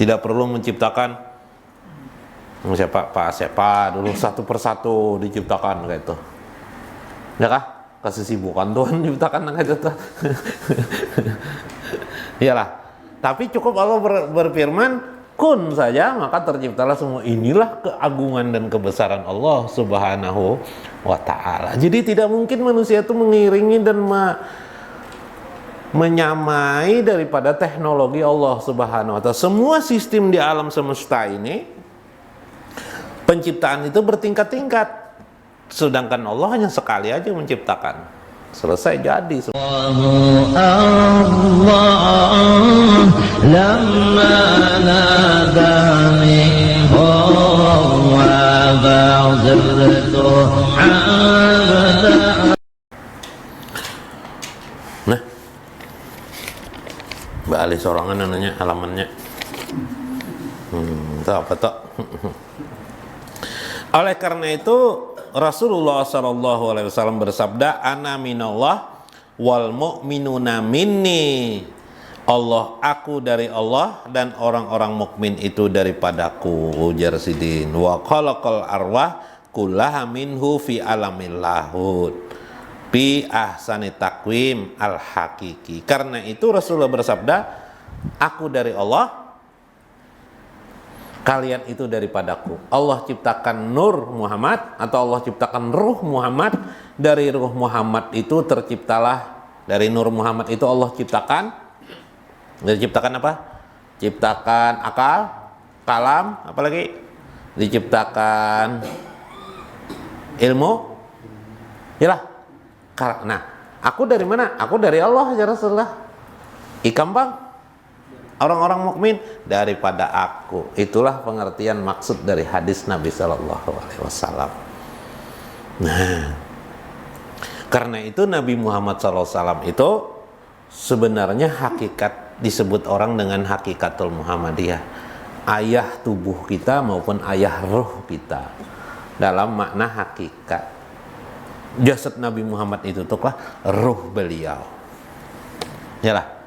Tidak perlu menciptakan siapa dulu satu persatu diciptakan kayak itu. Ya kah? Kesibukan Tuhan menciptakan kayak itu. Iyalah. Tapi cukup Allah berfirman, kun saja, maka terciptalah semua. Inilah keagungan dan kebesaran Allah Subhanahu wa ta'ala. Jadi tidak mungkin manusia itu mengiringi dan menyamai daripada teknologi Allah Subhanahu wa ta'ala. Semua sistem di alam semesta ini, penciptaan itu bertingkat-tingkat, sedangkan Allah hanya sekali aja menciptakan. Selesai jadi semua. Nah, Mbak Ali sorangan nanya halamannya. Itu apa toh? Oleh karena itu Rasulullah SAW bersabda, ana minallah wal mu'minuna minni. Allah, aku dari Allah dan orang-orang mukmin itu daripadaku, ujar Sidin. Wa khalaqal arwah kullaha minhu fi alamil lahud bi ahsani takwim al hakiki. Karena itu Rasulullah bersabda, aku dari Allah, kalian itu daripadaku. Allah ciptakan nur Muhammad atau Allah ciptakan ruh Muhammad. Dari ruh Muhammad itu terciptalah, dari nur Muhammad itu Allah ciptakan. Diciptakan apa? Ciptakan akal, kalam, apalagi? Diciptakan ilmu. Yalah. Nah, aku dari mana? Aku dari Allah ya Rasulullah. Ikam bang. Orang-orang mukmin daripada aku. Itulah pengertian maksud dari hadis Nabi Shallallahu Alaihi Wasallam. Nah, karena itu Nabi Muhammad SAW itu sebenarnya hakikat disebut orang dengan hakikatul Muhammadiyah, ayah tubuh kita maupun ayah roh kita dalam makna hakikat. Jasad Nabi Muhammad itu tuklah roh beliau. Yalah.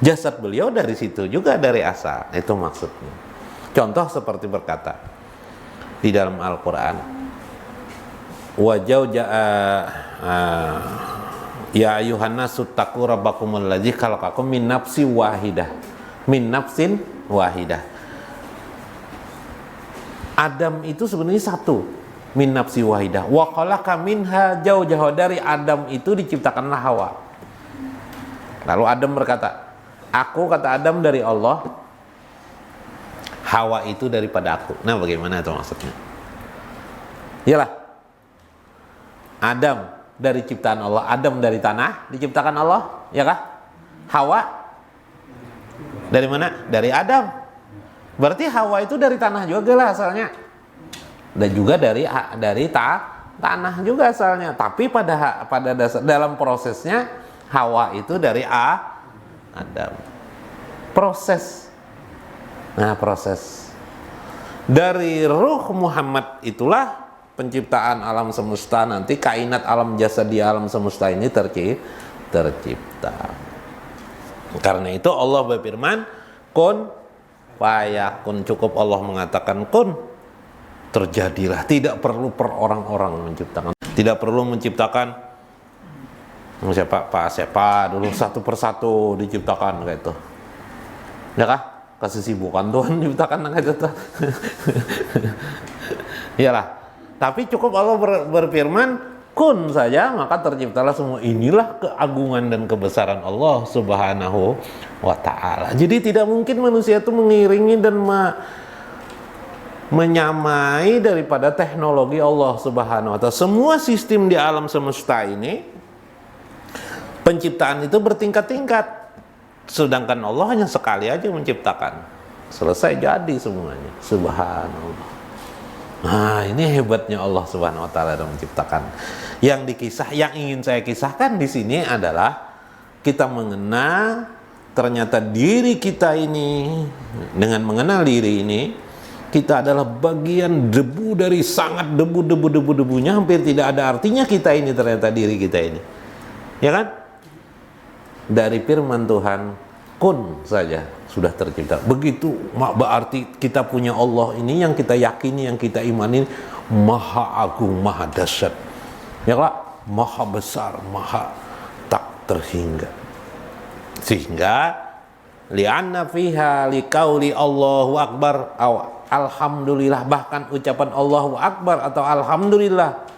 Jasad beliau dari situ juga dari asal, itu maksudnya. Contoh seperti berkata di dalam Al-Quran, ya ayuhan nasu taqu rabbakumul ladzi khalaqakum min nafsin wahidah. Min nafsin wahidah. Adam itu sebenarnya satu, min nafsi wahidah. Wa khalaqa minha zawjaha, dari Adam itu diciptakanlah Hawa. Lalu Adam berkata, aku, kata Adam, dari Allah, Hawa itu daripada aku. Nah, bagaimana itu maksudnya? Iyalah, Adam dari ciptaan Allah, Adam dari tanah diciptakan Allah, ya kah? Hawa dari mana? Dari Adam. Berarti Hawa itu dari tanah juga lah asalnya, dan juga dari tanah juga asalnya. Tapi pada dasar dalam prosesnya Hawa itu dari Adam. Proses. Nah, proses dari ruh Muhammad itulah penciptaan alam semesta, nanti kainat alam jasa di alam semesta ini tercipta. Karena itu Allah berfirman, kun fayakun. Cukup Allah mengatakan kun, terjadilah. Tidak perlu per orang-orang menciptakan. Tidak perlu menciptakan siapa dulu satu persatu diciptakan kayak itu. Ya kah? Kesibukan Tuhan menciptakan kayak itu. Iyalah. Tapi cukup Allah berfirman, kun saja, maka terciptalah semua. Inilah keagungan dan kebesaran Allah Subhanahu wa ta'ala. Jadi tidak mungkin manusia itu mengiringi dan menyamai daripada teknologi Allah Subhanahu wa ta'ala. Semua sistem di alam semesta ini, penciptaan itu bertingkat-tingkat, sedangkan Allah hanya sekali aja menciptakan. Selesai jadi semuanya. Subhanallah. Nah, ini hebatnya Allah Subhanahu wa ta'ala dalam menciptakan. Yang ingin saya kisahkan di sini adalah kita mengenal ternyata diri kita ini. Dengan mengenal diri ini, kita adalah bagian debu dari sangat debunya, hampir tidak ada artinya kita ini, ternyata diri kita ini. Ya kan? Dari firman Tuhan, kun saja sudah tercipta. Begitu berarti kita punya Allah ini yang kita yakini, yang kita imani maha agung, maha dahsyat. Ya lah, maha besar, maha tak terhingga. Sehingga li'anna fiha liqauli Allahu akbar alhamdulillah, bahkan ucapan Allahu akbar atau alhamdulillah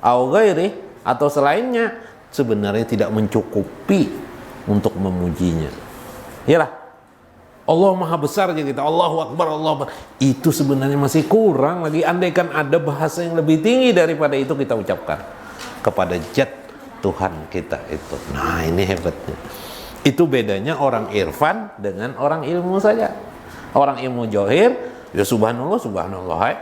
au ghairi atau selainnya sebenarnya tidak mencukupi untuk memujinya. Iyalah, Allah maha besar aja kita Allahu akbar, Allahu akbar, itu sebenarnya masih kurang lagi. Andaikan ada bahasa yang lebih tinggi daripada itu kita ucapkan kepada zat Tuhan kita itu. Nah, ini hebatnya. Itu bedanya orang irfan dengan orang ilmu saja. Orang ilmu johir, ya subhanallah, subhanallah, hai.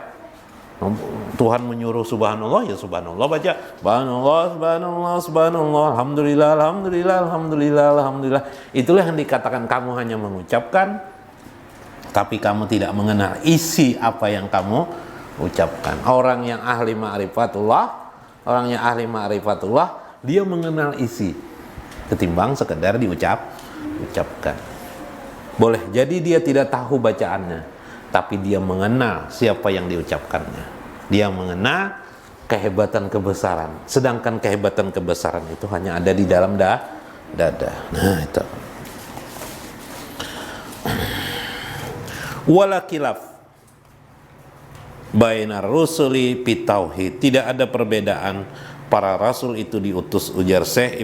Tuhan menyuruh subhanallah, ya subhanallah, baca subhanallah, subhanallah, subhanallah, alhamdulillah, alhamdulillah, alhamdulillah, alhamdulillah. Itulah yang dikatakan kamu hanya mengucapkan, tapi kamu tidak mengenal isi apa yang kamu ucapkan. Orang yang ahli ma'rifatullah, orang yang ahli ma'rifatullah, dia mengenal isi ketimbang sekedar diucapkan. Boleh jadi dia tidak tahu bacaannya, tapi dia mengenal siapa yang diucapkannya. Dia mengenal kehebatan kebesaran. Sedangkan kehebatan kebesaran itu hanya ada di dalam dada. Nah, itu. Wala khilaf bainar rusuli fit tauhid. Tidak ada perbedaan para rasul itu diutus, ujar Syekh